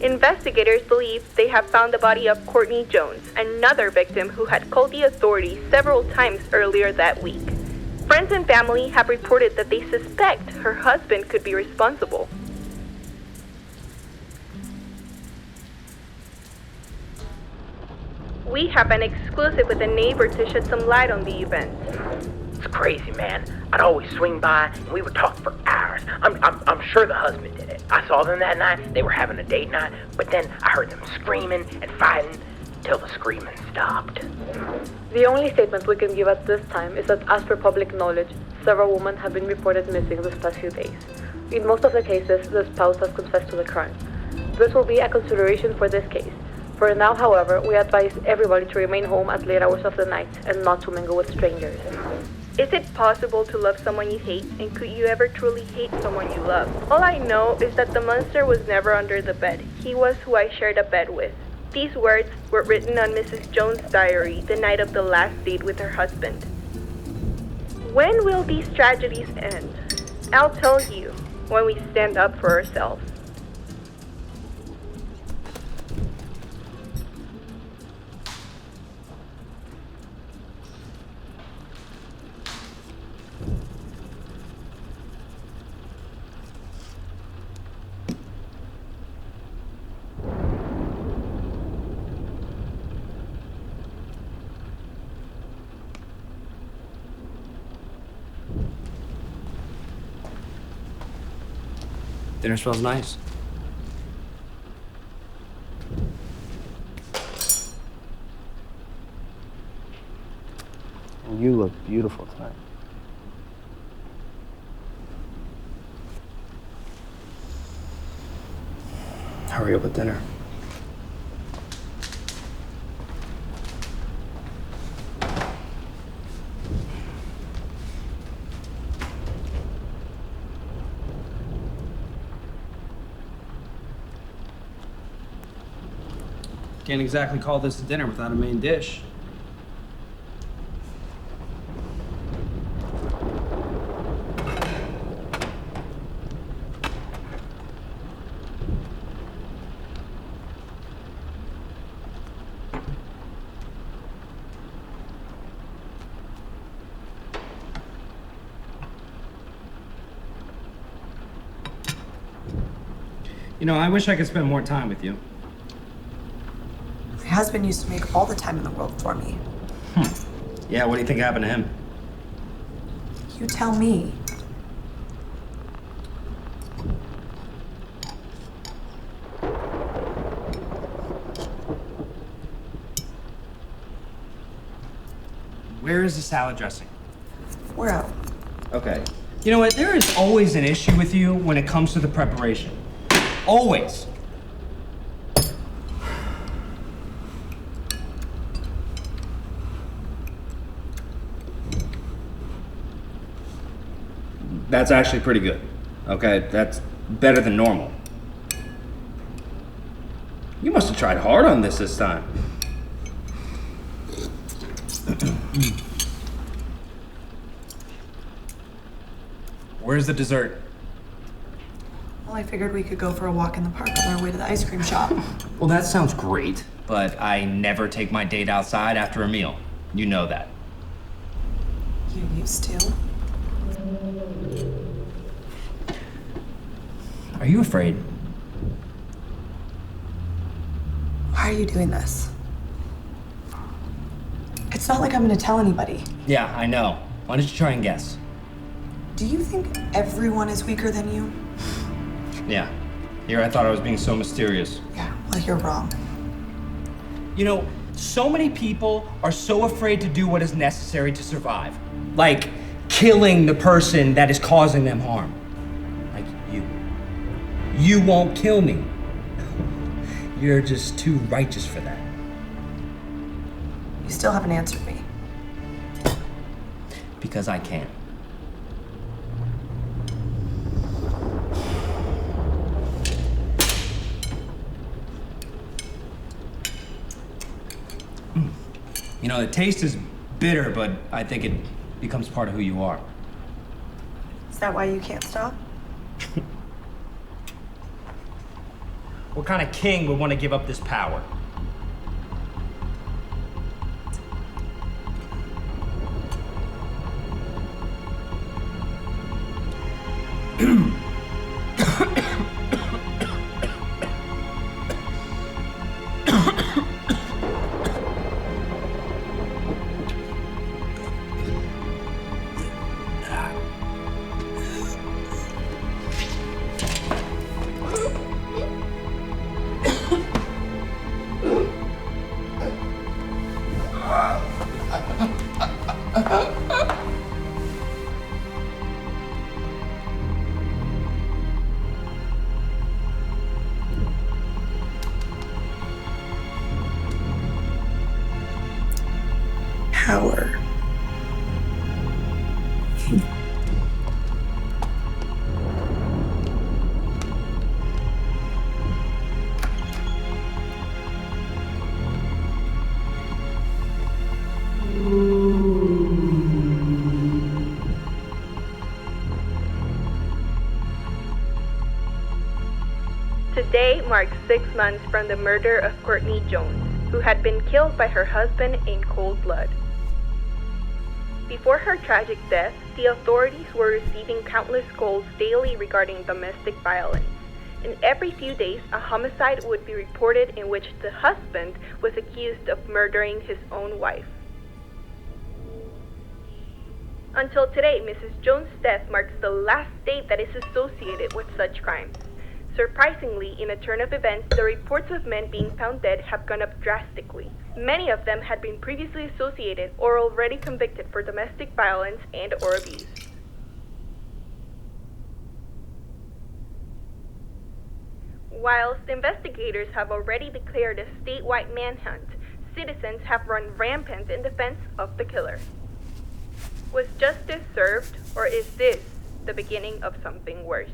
Investigators believe they have found the body of Courtney Jones, another victim who had called the authorities several times earlier that week. Friends and family have reported that they suspect her husband could be responsible. We have an exclusive with a neighbor to shed some light on the event. It's crazy, man. I'd always swing by and we would talk for hours. I'm sure the husband did it. I saw them that night. They were having a date night, but then I heard them screaming and fighting till the screaming stopped. The only statement we can give at this time is that as per public knowledge, several women have been reported missing this past few days. In most of the cases, the spouse has confessed to the crime. This will be a consideration for this case. For now, however, we advise everybody to remain home at late hours of the night and not to mingle with strangers. Is it possible to love someone you hate, and could you ever truly hate someone you love? All I know is that the monster was never under the bed. He was who I shared a bed with. These words were written on Mrs. Jones' diary the night of the last date with her husband. When will these tragedies end? I'll tell you when we stand up for ourselves. Dinner smells nice. You look beautiful tonight. Hurry up with dinner. Can't exactly call this a dinner without a main dish. You know, I wish I could spend more time with you. My husband used to make all the time in the world for me. Yeah, what do you think happened to him? You tell me. Where is the salad dressing? We're out. Okay. You know what? There is always an issue with you when it comes to the preparation. Always. That's actually pretty good. Okay, that's better than normal. You must have tried hard on this time. Where's the dessert? Well, I figured we could go for a walk in the park on our way to the ice cream shop. Well, that sounds great, but I never take my date outside after a meal. You know that. You used to. Are you afraid? Why are you doing this? It's not like I'm gonna tell anybody. Yeah, I know. Why don't you try and guess? Do you think everyone is weaker than you? Yeah. Here I thought I was being so mysterious. Yeah, well, you're wrong. You know, so many people are so afraid to do what is necessary to survive. Like killing the person that is causing them harm. Like you. You won't kill me. You're just too righteous for that. You still haven't answered me. Because I can. You know, the taste is bitter, but I think it becomes part of who you are. Is that why you can't stop? What What kind of king would want to give up this power? Power. Today marks 6 months from the murder of Courtney Jones, who had been killed by her husband in cold blood. Before her tragic death, the authorities were receiving countless calls daily regarding domestic violence, and every few days a homicide would be reported in which the husband was accused of murdering his own wife. Until today, Mrs. Jones' death marks the last date that is associated with such crimes. Surprisingly, in a turn of events, the reports of men being found dead have gone up drastically. Many of them had been previously associated or already convicted for domestic violence and/or abuse. Whilst investigators have already declared a statewide manhunt, citizens have run rampant in defense of the killer. Was justice served, or is this the beginning of something worse?